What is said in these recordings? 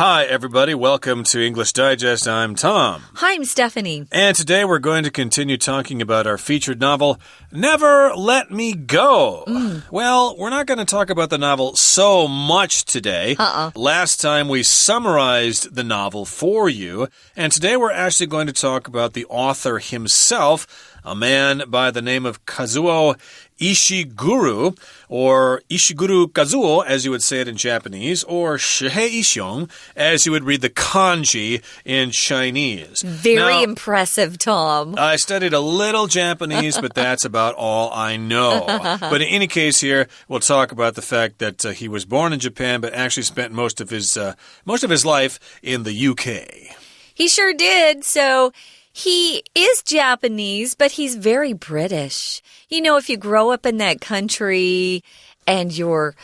Hi, everybody. Welcome to English Digest. I'm Tom. Hi, I'm Stephanie. And today we're going to continue talking about our featured novel, Never Let Me Go. Well, we're not going to talk about the novel so much today. Last time we summarized the novel for you, and today we're actually going to talk about the author himself, a man by the name of Kazuo Ishiguro, or Ishiguro Kazuo, as you would say it in Japanese, or Shihei Ishiong, as you would read the kanji in Chinese. Very impressive, Tom. I studied a little Japanese, but that's about all I know. But in any case here, we'll talk about the fact that he was born in Japan, but actually spent most of his life in the UK. He sure did, so... He is Japanese, but he's very British. You know, if you grow up in that country and you're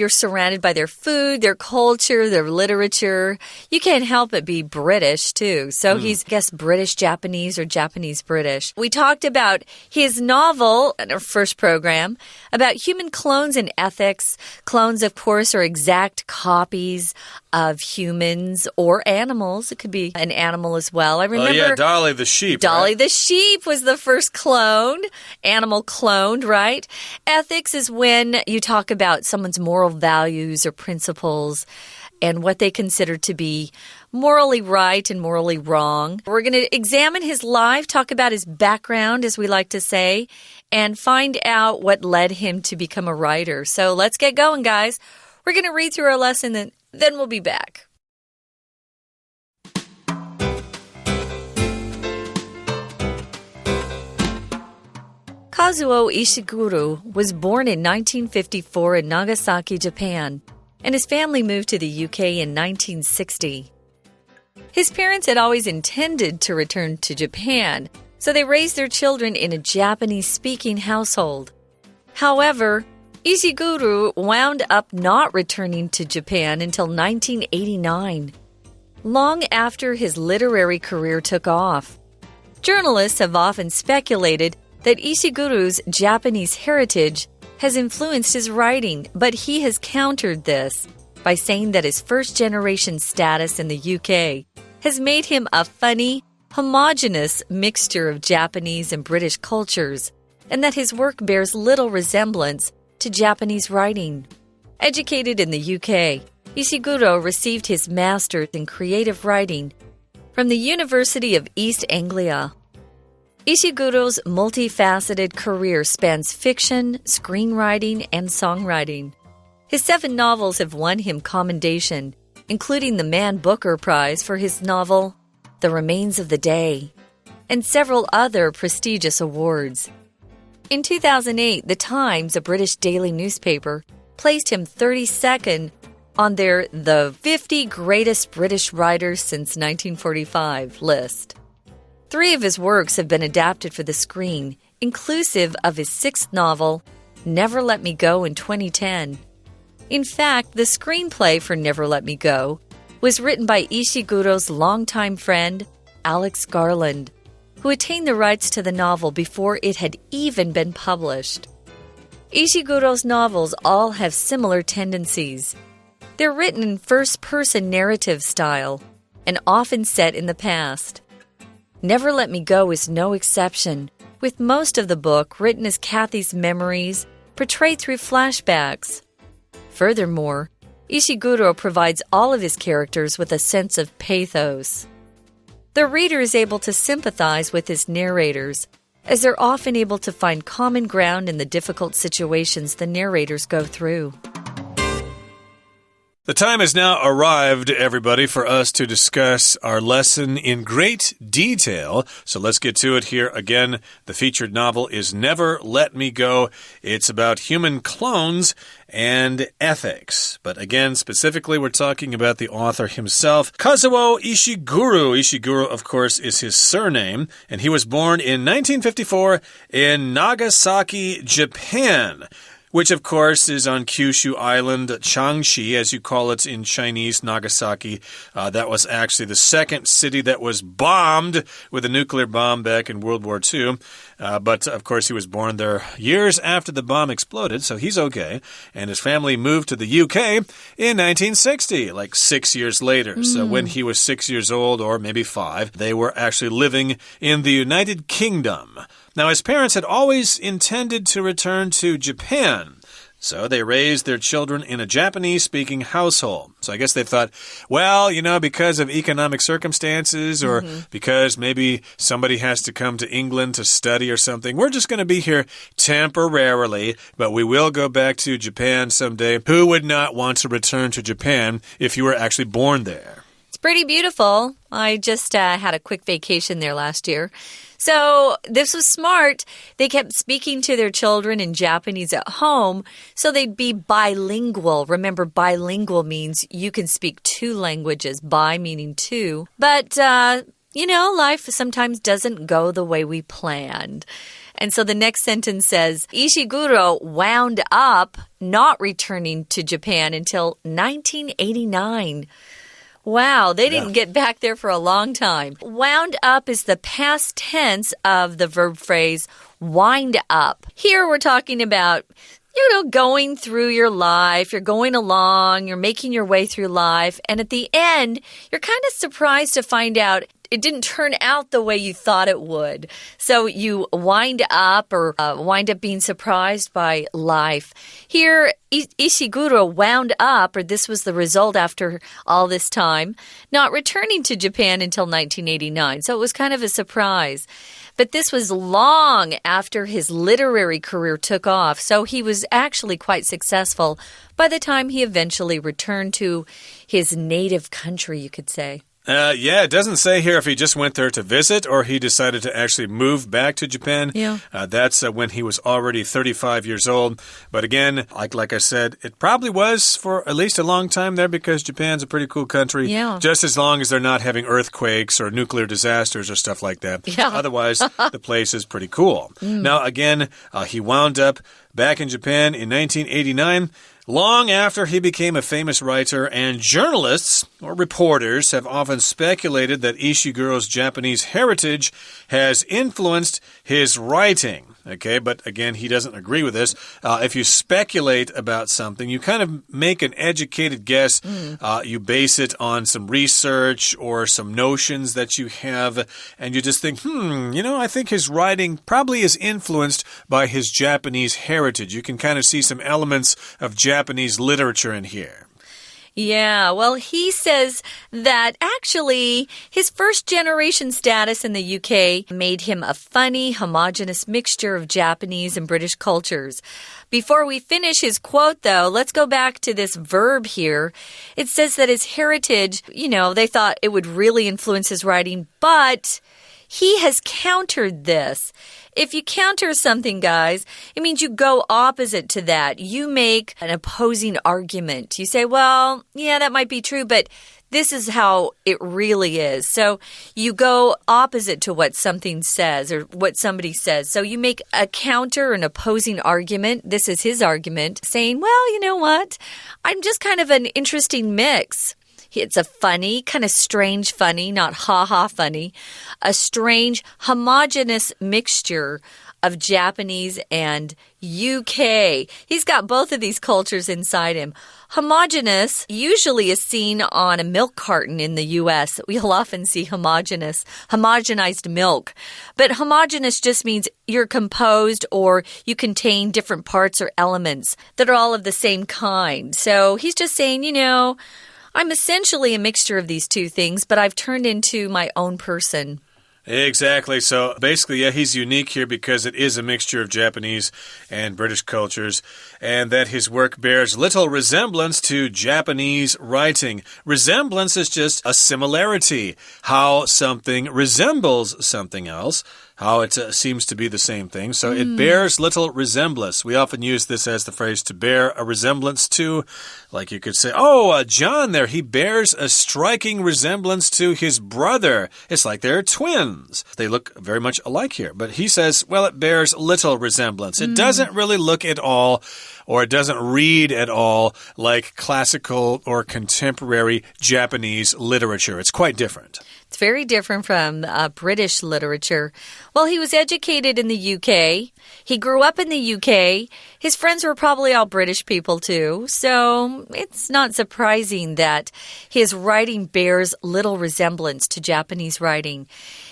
surrounded by their food, their culture, their literature, you can't help but be British, too. So he's, I guess, British-Japanese or Japanese-British. We talked about his novel in our first program about human clones and ethics. Clones, of course, are exact copies of humans or animals. It could be an animal as well. I remember... Oh, yeah, Dolly the sheep, Dolly right? the sheep was the first clone, animal cloned, right? Ethics is when you talk about someone's moral values or principles and what they consider to be morally right and morally wrong. We're going to examine his life, talk about his background, as we like to say, and find out what led him to become a writer. So let's get going, guys. We're going to read through our lesson, and then we'll be back. Kazuo Ishiguro was born in 1954 in Nagasaki, Japan, and his family moved to the UK in 1960. His parents had always intended to return to Japan, so they raised their children in a Japanese-speaking household. However, Ishiguro wound up not returning to Japan until 1989, long after his literary career took off. Journalists have often speculated that Ishiguro's Japanese heritage has influenced his writing, but he has countered this by saying that his first-generation status in the UK has made him a funny, homogeneous mixture of Japanese and British cultures, and that his work bears little resemblance to Japanese writing. Educated in the UK, Ishiguro received his master's in creative writing from the University of East Anglia. Ishiguro's multifaceted career spans fiction, screenwriting, and songwriting. His 7 novels have won him commendation, including the Man Booker Prize for his novel, The Remains of the Day, and several other prestigious awards. In 2008, The Times, a British daily newspaper, placed him 32nd on their The 50 Greatest British Writers Since 1945 list. 3 of his works have been adapted for the screen, inclusive of his 6th novel, Never Let Me Go, in 2010. In fact, the screenplay for Never Let Me Go was written by Ishiguro's longtime friend, Alex Garland, who attained the rights to the novel before it had even been published. Ishiguro's novels all have similar tendencies. They're written in first-person narrative style and often set in the past. Never Let Me Go is no exception, with most of the book written as Kathy's memories, portrayed through flashbacks. Furthermore, Ishiguro provides all of his characters with a sense of pathos. The reader is able to sympathize with his narrators, as they're often able to find common ground in the difficult situations the narrators go through. The time has now arrived, everybody, for us to discuss our lesson in great detail. So let's get to it here. Again, the featured novel is Never Let Me Go. It's about human clones and ethics. But again, specifically, we're talking about the author himself, Kazuo Ishiguro. Ishiguro, of course, is his surname, and he was born in 1954 in Nagasaki, Japan. which of course is on Kyushu Island, Changshi, as you call it in Chinese, Nagasaki. That was actually the second city that was bombed with a nuclear bomb back in World War II. But of course, he was born there years after the bomb exploded, so he's okay. And his family moved to the UK in 1960, like 6 years later. So when he was 6 years old, or maybe 5, they were actually living in the United Kingdom. Now, his parents had always intended to return to Japan. So they raised their children in a Japanese-speaking household. So I guess they thought, well, because of economic circumstances or because maybe somebody has to come to England to study or something, we're just going to be here temporarily, but we will go back to Japan someday. Who would not want to return to Japan if you were actually born there? It's pretty beautiful. I just had a quick vacation there last year. So this was smart. They kept speaking to their children in Japanese at home, so they'd be bilingual. Remember, bilingual means you can speak 2 languages, bi meaning 2. But, life sometimes doesn't go the way we planned. And so the next sentence says, Ishiguro wound up not returning to Japan until 1989. Wow, they didn't get back there for a long time. Wound up is the past tense of the verb phrase wind up. Here we're talking about, going through your life. You're going along, you're making your way through life. And at the end, you're kind of surprised to find out it didn't turn out the way you thought it would. So you wind up or wind up being surprised by life. Here, Ishiguro wound up, or this was the result after all this time, not returning to Japan until 1989. So it was kind of a surprise. But this was long after his literary career took off, so he was actually quite successful by the time he eventually returned to his native country, you could say. Yeah, it doesn't say here if he just went there to visit or he decided to actually move back to Japan. Yeah. That's when he was already 35 years old. But again, like I said, it probably was for at least a long time there because Japan's a pretty cool country. Yeah. Just as long as they're not having earthquakes or nuclear disasters or stuff like that. Yeah. Otherwise, the place is pretty cool. Now, again, he wound up back in Japan in 1989. Long after he became a famous writer, and journalists or reporters have often speculated that Ishiguro's Japanese heritage has influenced his writing. Okay, but again, he doesn't agree with this. If you speculate about something, you kind of make an educated guess. You base it on some research or some notions that you have, and you just think, I think his writing probably is influenced by his Japanese heritage. You can kind of see some elements of Japanese literature in here. Yeah, well, he says that actually his first-generation status in the UK made him a funny, homogeneous mixture of Japanese and British cultures. Before we finish his quote, though, let's go back to this verb here. It says that his heritage, they thought it would really influence his writing, but he has countered this. If you counter something, guys, it means you go opposite to that. You make an opposing argument. You say, well, yeah, that might be true, but this is how it really is. So you go opposite to what something says or what somebody says. So you make a counter, an opposing argument. This is his argument, saying, well, you know what? I'm just kind of an interesting mix. It's a funny, kind of strange funny, not ha-ha funny, a strange, homogeneous mixture of Japanese and UK. He's got both of these cultures inside him. Homogeneous usually is seen on a milk carton in the U.S. We'll often see homogenized milk. But homogeneous just means you're composed or you contain different parts or elements that are all of the same kind. So he's just saying, I'm essentially a mixture of these two things, but I've turned into my own person. Exactly. So basically, yeah, he's unique here because it is a mixture of Japanese and British cultures, and that his work bears little resemblance to Japanese writing. Resemblance is just a similarity, how something resembles something else. how it seems to be the same thing. So it bears little resemblance. We often use this as the phrase to bear a resemblance to. Like you could say, oh, John there, he bears a striking resemblance to his brother. It's like they're twins. They look very much alike here. But he says, well, it bears little resemblance. It doesn't really look at all, or it doesn't read at all like classical or contemporary Japanese literature. It's quite different. It's very different from British literature. Well, he was educated in the UK. He grew up in the UK. His friends were probably all British people too. So it's not surprising that his writing bears little resemblance to Japanese writing.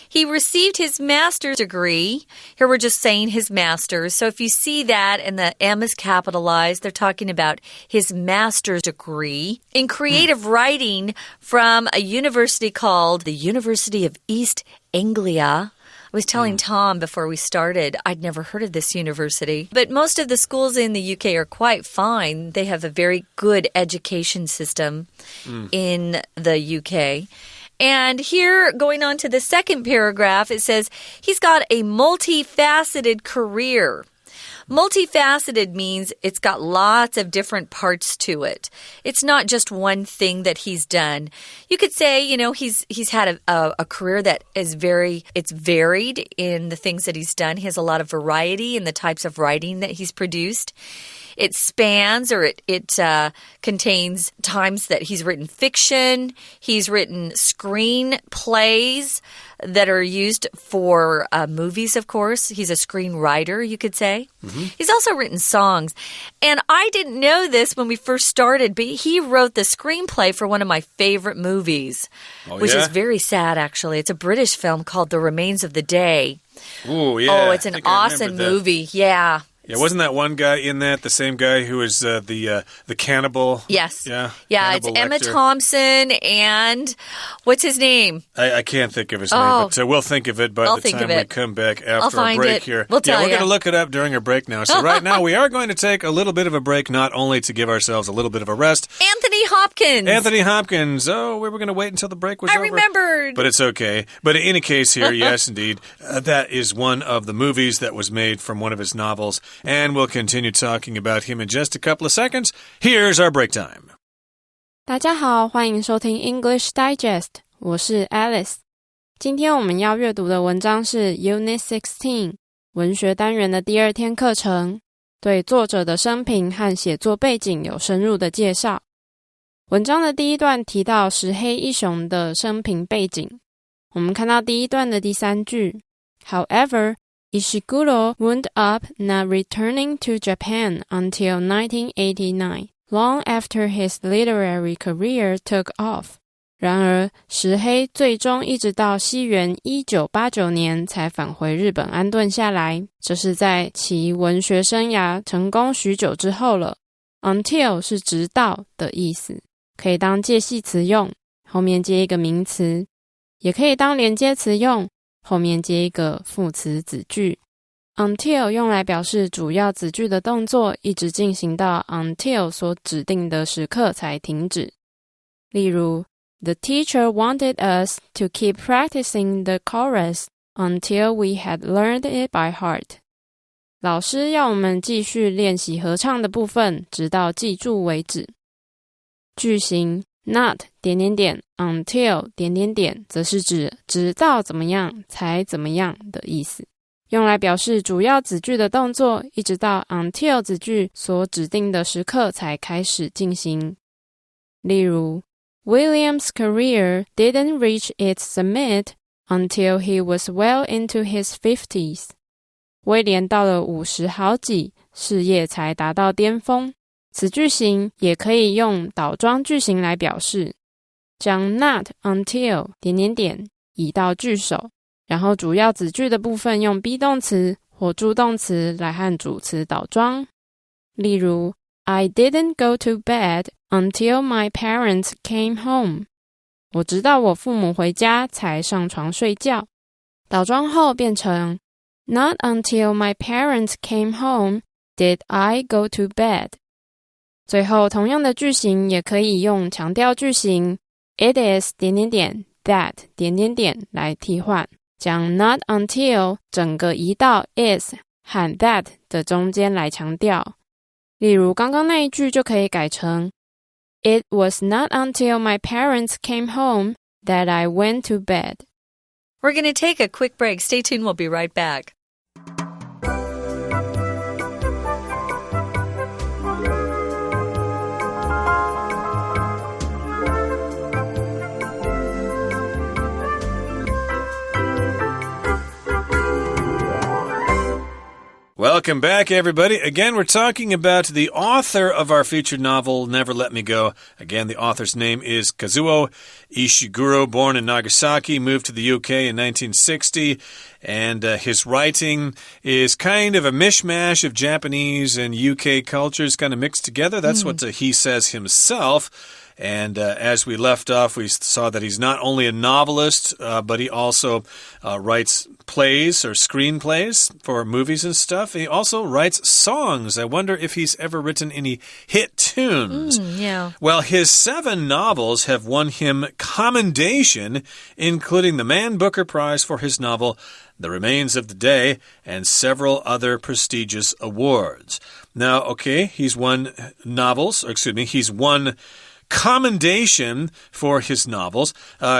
He received his master's degree. Here we're just saying his master's. So if you see that and the M is capitalized, they're talking about his master's degree in creative writing from a university called the University of East Anglia. I was telling Tom before we started, I'd never heard of this university. But most of the schools in the UK are quite fine. They have a very good education system in the UK. And here, going on to the second paragraph, it says, he's got a multifaceted career. Multifaceted means it's got lots of different parts to it. It's not just one thing that he's done. You could say, you know, he's had a career that is it's varied in the things that he's done. He has a lot of variety in the types of writing that he's produced. It spans, or it contains times that he's written fiction. He's written screenplays that are used for movies, of course. He's a screenwriter, you could say. He's also written songs. And I didn't know this when we first started, but he wrote the screenplay for one of my favorite movies, which is very sad, actually. It's a British film called The Remains of the Day. Ooh, yeah. Oh, it's an awesome movie. Yeah. Yeah, wasn't that one guy in that, the same guy who was the cannibal? Yes. Yeah, it's Emma Thompson and what's his name? I can't think of his name, but we'll think of it by the time we come back after a break here. We'll tell we're going to look it up during a break now. So right now we are going to take a little bit of a break, not only to give ourselves a little bit of a rest. Anthony Hopkins. Oh, we were going to wait until the break was over. I remembered. But it's okay. But in any case here, yes, indeed, that is one of the movies that was made from one of his novels. And we'll continue talking about him in just a couple of seconds. Here's our break time. 大家好，欢迎收听 English Digest， 我是 Alice。今天我们要阅读的文章是 Unit16 文学单元的第二天课程，对作者的生平和写作背景有深入的介绍。文章的第一段提到石黑一雄的生平背景，我们看到第一段的第三句 However, Ishiguro wound up not returning to Japan until 1989, long after his literary career took off. 然而，石黑最终一直到西元1989年才返回日本安顿下来，这是在其文学生涯成功许久之后了。Until 是直到的意思，可以当介系词用，后面接一个名词，也可以当连接词用，后面接一个副词子句。Until 用来表示主要子句的动作一直进行到 until 所指定的时刻才停止。例如 The teacher wanted us to keep practicing the chorus until we had learned it by heart. 老师要我们继续练习合唱的部分，直到记住为止。句型 not until 则是指直到怎么样才怎么样的意思，用来表示主要子句的动作一直到 until 子句所指定的时刻才开始进行。例如 William's career didn't reach its summit until he was well into his 50s. 威廉到了50好几，事业才达到巅峰。此句型也可以用倒装句型来表示，将 not until 移到句首，然后主要子句的部分用 be 动词或助动词来和主词倒装。例如 I didn't go to bed until my parents came home. 我直到我父母回家才上床睡觉。倒装后变成 Not until my parents came home did I go to bed. 最后同样的句型也可以用强调句型 It is that 来替换。将 not until 整个移到 is 和 that 的中间来强调。例如刚刚那一句就可以改成 It was not until my parents came home that I went to bed. We're going to take a quick break. Stay tuned. We'll be right back. Welcome back, everybody. Again, we're talking about the author of our featured novel, Never Let Me Go. Again, the author's name is Kazuo Ishiguro, born in Nagasaki, moved to the UK in 1960, and his writing is kind of a mishmash of Japanese and UK cultures kind of mixed together. That's what he says himself. And as we left off, we saw that he's not only a novelist, but he also writes plays or screenplays for movies and stuff. He also writes songs. I wonder if he's ever written any hit tunes. Yeah. Well, his 7 novels have won him commendation, including the Man Booker Prize for his novel The Remains of the Day and several other prestigious awards. Now, okay, he's won he's won commendation for his novels.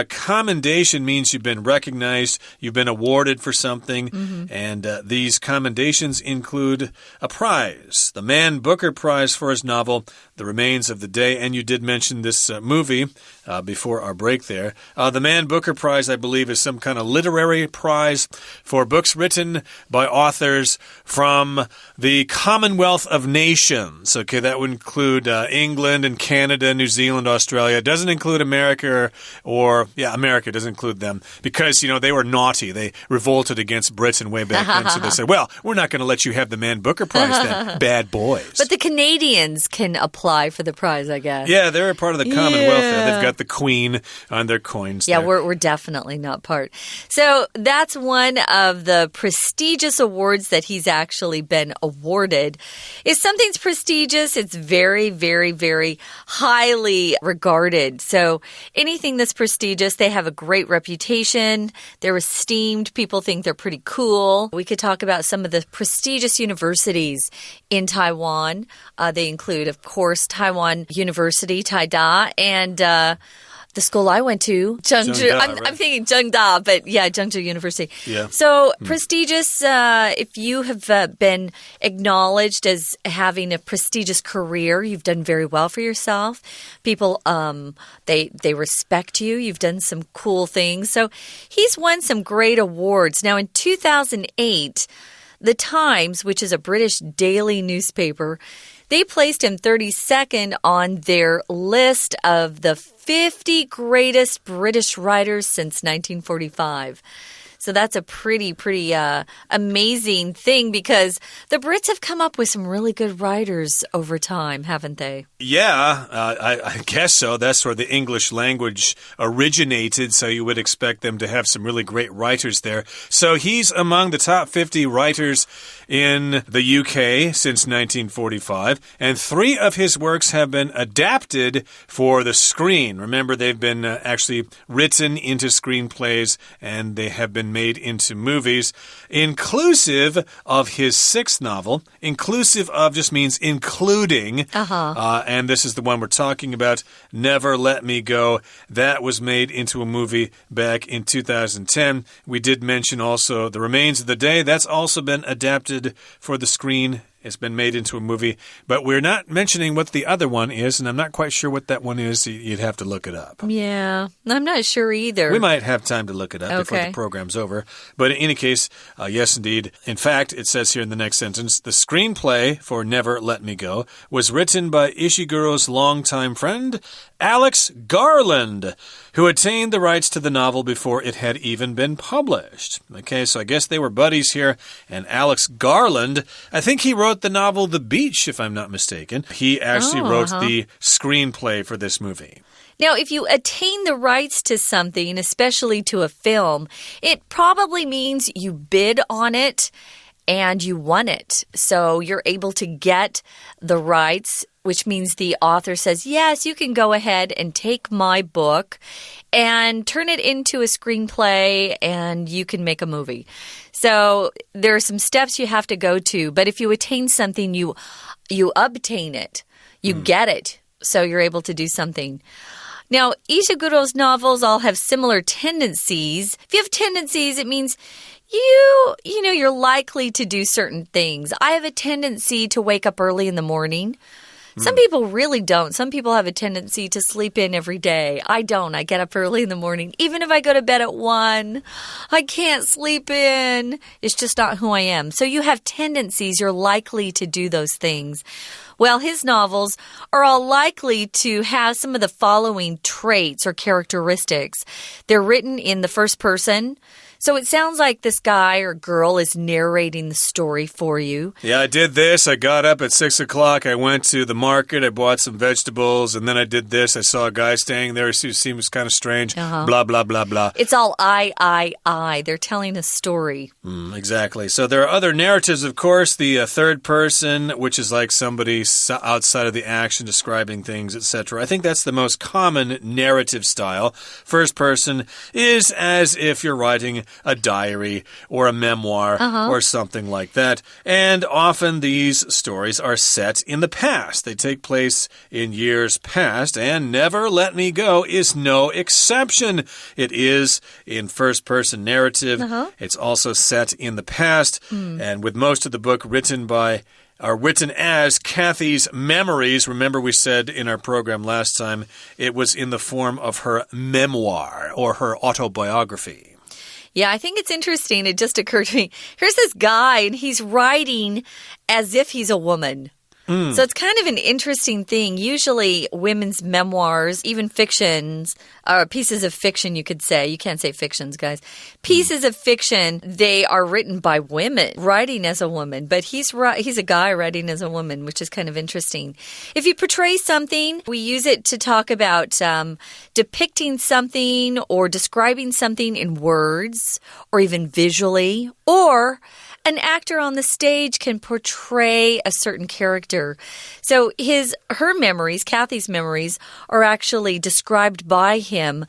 Commendation means you've been recognized, you've been awarded for something, and these commendations include a prize. The Man Booker Prize for his novel, The Remains of the Day, and you did mention this movie before our break there. The Man Booker Prize, I believe, is some kind of literary prize for books written by authors from the Commonwealth of Nations. Okay, that would include England and Canada, New Zealand, Australia. It doesn't include America America doesn't include them because, they were naughty. They revolted against Britain way back then. So they said, well, we're not going to let you have the Man Booker Prize then. Bad boys. But the Canadians can apply for the prize, I guess. Yeah, they're a part of the Commonwealth. Yeah. They've got the Queen on their coins. Yeah, there. we're definitely not part. So that's one of the prestigious awards that he's actually been awarded. If something's prestigious, it's very, very, very highly regarded. So anything that's prestigious, they have a great reputation. They're esteemed. People think they're pretty cool. We could talk about some of the prestigious universities in Taiwan. They include, of course, Taiwan University, Taida, and the school I went to, Zhengzhou. I'm thinking Zhengda, but yeah, Zhengzhou University. Yeah. So prestigious, if you have been acknowledged as having a prestigious career, you've done very well for yourself. People, they respect you. You've done some cool things. So he's won some great awards. Now, in 2008, The Times, which is a British daily newspaper, they placed him 32nd on their list of the 50 greatest British writers since 1945. So that's a pretty amazing thing because the Brits have come up with some really good writers over time, haven't they? Yeah, I guess so. That's where the English language originated, so you would expect them to have some really great writers there. So he's among the top 50 writers in the UK since 1945, and 3 of his works have been adapted for the screen. Remember, they've been actually written into screenplays, and they have been made into movies, inclusive of his 6th novel. Inclusive of just means including. And this is the one we're talking about, Never Let Me Go. That was made into a movie back in 2010. We did mention also The Remains of the Day. That's also been adapted for the screen. It's been made into a movie, but we're not mentioning what the other one is, and I'm not quite sure what that one is. You'd have to look it up. Yeah, I'm not sure either. We might have time to look it up before the program's over. But in any case, yes, indeed. In fact, it says here in the next sentence, the screenplay for Never Let Me Go was written by Ishiguro's longtime friend, Alex Garland, who attained the rights to the novel before it had even been published. Okay, so I guess they were buddies here, and Alex Garland, I think he wrote the novel The Beach, if I'm not mistaken. He actually wrote the screenplay for this movie. Now, if you attain the rights to something, especially to a film, it probably means you bid on it. and you won it. So you're able to get the rights, which means the author says, yes, you can go ahead and take my book and turn it into a screenplay and you can make a movie. So there are some steps you have to go to, but if you attain something, you obtain it. You get it. So you're able to do something. Now, Ishiguro's novels all have similar tendencies. If you have tendencies, it means you're likely to do certain things. I have a tendency to wake up early in the morning. Some people really don't. Some people have a tendency to sleep in every day. I don't. I get up early in the morning. Even if I go to bed at 1, I can't sleep in. It's just not who I am. So you have tendencies. You're likely to do those things. Well, his novels are all likely to have some of the following traits or characteristics. They're written in the first person. So it sounds like this guy or girl is narrating the story for you. Yeah, I did this. I got up at 6 o'clock. I went to the market. I bought some vegetables. And then I did this. I saw a guy staying there. He seems kind of strange. Blah, blah, blah, blah. It's all I. They're telling a story. Exactly. So there are other narratives, of course. The third person, which is like somebody outside of the action describing things, etc. I think that's the most common narrative style. First person is as if you're writing a diary or a memoir or something like that. And often these stories are set in the past. They take place in years past, and Never Let Me Go is no exception. It is in first-person narrative. It's also set in the past, and with most of the book written as Kathy's memories. Remember, we said in our program last time, it was in the form of her memoir or her autobiography. Yeah, I think it's interesting. It just occurred to me. Here's this guy, and he's writing as if he's a woman. So it's kind of an interesting thing. Usually women's memoirs, even fictions, pieces of fiction, you could say. You can't say fictions, guys. Pieces of fiction, they are written by women, writing as a woman. But he's a guy writing as a woman, which is kind of interesting. If you portray something, we use it to talk about depicting something or describing something in words or even visually, or an actor on the stage can portray a certain character. So her memories, Kathy's memories, are actually described by him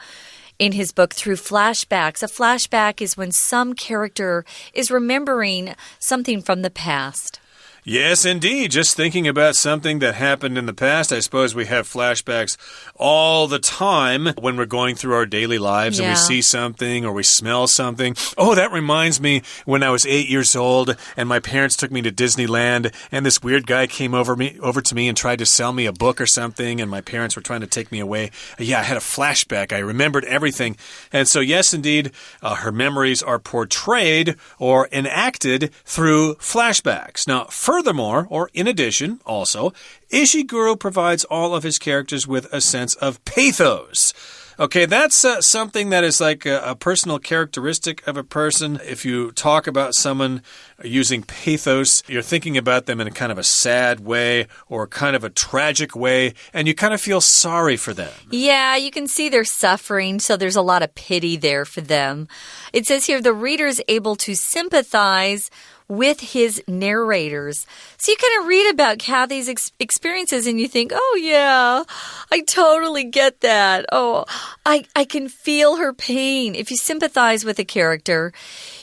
in his book through flashbacks. A flashback is when some character is remembering something from the past. Yes, indeed. Just thinking about something that happened in the past. I suppose we have flashbacks all the time when we're going through our daily lives and we see something or we smell something. Oh, that reminds me when I was 8 years old and my parents took me to Disneyland and this weird guy came over to me and tried to sell me a book or something and my parents were trying to take me away. Yeah, I had a flashback. I remembered everything. And so, yes, indeed, her memories are portrayed or enacted through flashbacks. Now, furthermore, or in addition, also, Ishiguro provides all of his characters with a sense of pathos. Okay, that's something that is like a personal characteristic of a person. If you talk about someone using pathos, you're thinking about them in a kind of a sad way or kind of a tragic way, and you kind of feel sorry for them. Yeah, you can see they're suffering, so there's a lot of pity there for them. It says here, the reader is able to sympathize with his narrators. So you kind of read about Kathy's experiences and you think, oh yeah, I totally get that. Oh, I can feel her pain. If you sympathize with a character,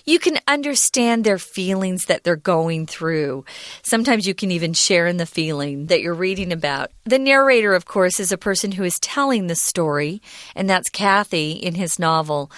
you can understand their feelings that they're going through. Sometimes you can even share in the feeling that you're reading about. The narrator, of course, is a person who is telling the story, and that's Kathy in his novel.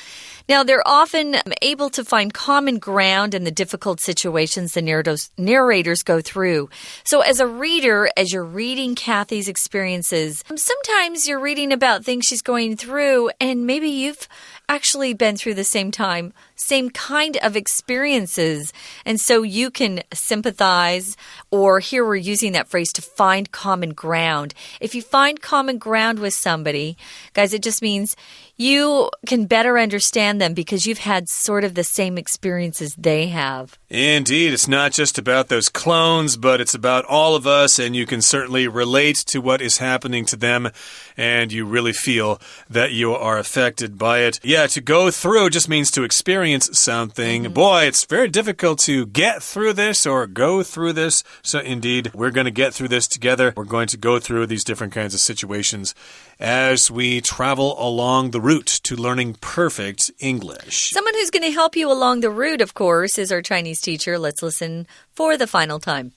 Now, they're often able to find common ground in the difficult situations the narrators go through. So as a reader, as you're reading Kathy's experiences, sometimes you're reading about things she's going through, and maybe you've actually been through the same kind of experiences. And so you can sympathize, or here we're using that phrase to find common ground. If you find common ground with somebody, guys, it just means you can better understand understand them because you've had sort of the same experiences they have. Indeed, it's not just about those clones, but it's about all of us, and you can certainly relate to what is happening to them, and you really feel that you are affected by it. Yeah, to go through just means to experience something. Boy, it's very difficult to get through this or go through this. So indeed, we're going to get through this together. We're going to go through these different kinds of situations as we travel along the route to learning perfect English. Someone who's going to help you along the route, of course, is our Chinese teacher. Let's listen for the final time.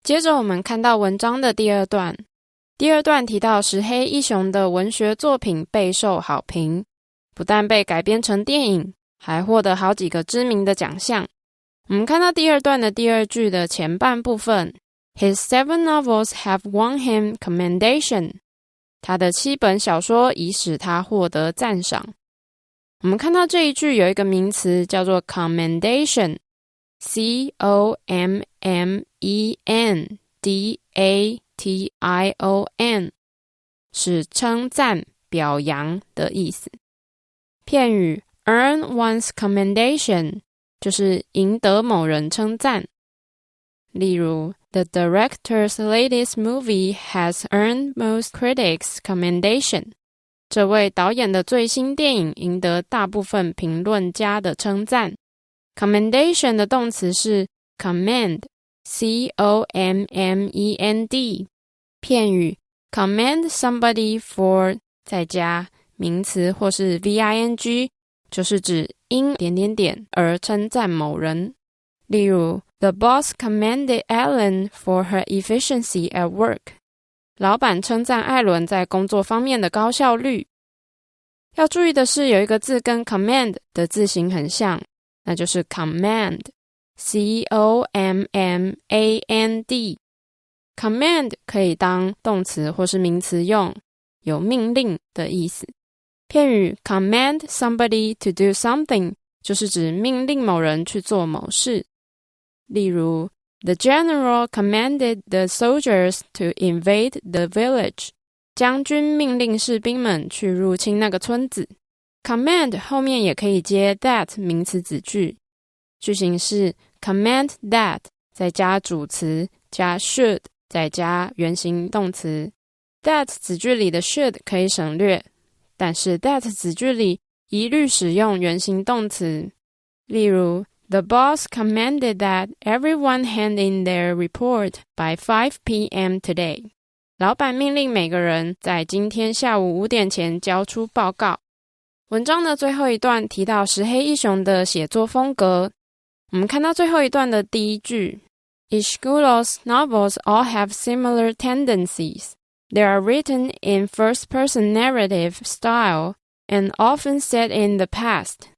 接着我们看到文章的第二段。第二段提到石黑一雄的文学作品备受好评，不但被改编成电影，还获得好几个知名的奖项。我们看到第二段的第二句的前半部分 His 7 novels have won him commendation. 他的7本小说已使他获得赞赏。我们看到这一句有一个名词叫做 commendation, C-O-M-M-E-N-D-A-T-I-O-N, 是称赞、表扬的意思。片语 earn one's commendation 就是赢得某人称赞。例如The director's latest movie has earned most critics' commendation. 这位导演的最新电影赢得大部分评论家的称赞。Commendation 的动词是 commend, C-O-M-M-E-N-D. 片语 commend somebody for 再加名词或是 V-I-N-G, 就是指因而称赞某人。例如The boss commended Ellen for her efficiency at work. 老板称赞艾伦在工作方面的高效率。要注意的是，有一个字跟 command 的字形很像，那就是 command, C-O-M-M-A-N-D. Command 可以当动词或是名词用，有命令的意思。片语 command somebody to do something 就是指命令某人去做某事。例如 The general commanded the soldiers to invade the village. 将军命令士兵们去入侵那个村子。Command 后面也可以接 that 名词子句，句型是 command that 再加主词加 should 再加原形动词。That 子句里的 should 可以省略，但是 that 子句里一律使用原形动词。例如The boss commanded that everyone hand in their report by 5 p.m. today. 老板命令每个人在今天下午5点前交出报告。文章的最后一段提到石黑一雄的写作风格。我们看到最后一段的第一句 Ishiguro's novels all have similar tendencies. They are written in first-person narrative style and often set in the past.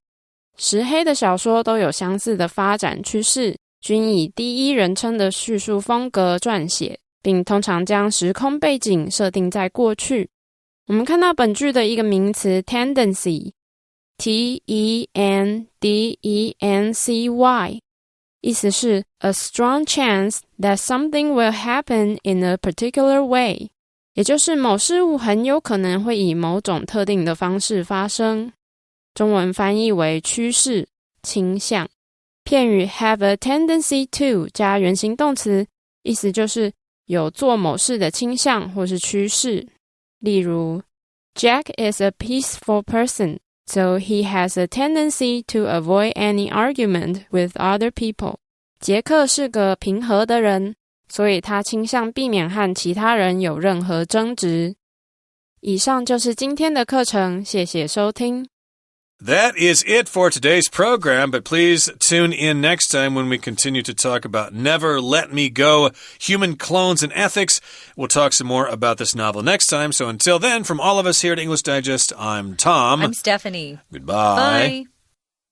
石黑的小说都有相似的发展趋势，均以第一人称的叙述风格撰写，并通常将时空背景设定在过去。我们看到本句的一个名词 tendency, T-E-N-D-E-N-C-Y, 意思是 a strong chance that something will happen in a particular way, 也就是某事物很有可能会以某种特定的方式发生。中文翻译为趋势、倾向。片语 have a tendency to 加原形动词，意思就是有做某事的倾向或是趋势。例如 Jack is a peaceful person, so he has a tendency to avoid any argument with other people. 杰克是个平和的人，所以他倾向避免和其他人有任何争执。以上就是今天的课程，谢谢收听。That is it for today's program, but please tune in next time when we continue to talk about Never Let Me Go, Human Clones and Ethics. We'll talk some more about this novel next time. So until then, from all of us here at English Digest, I'm Tom. I'm Stephanie. Goodbye. Bye.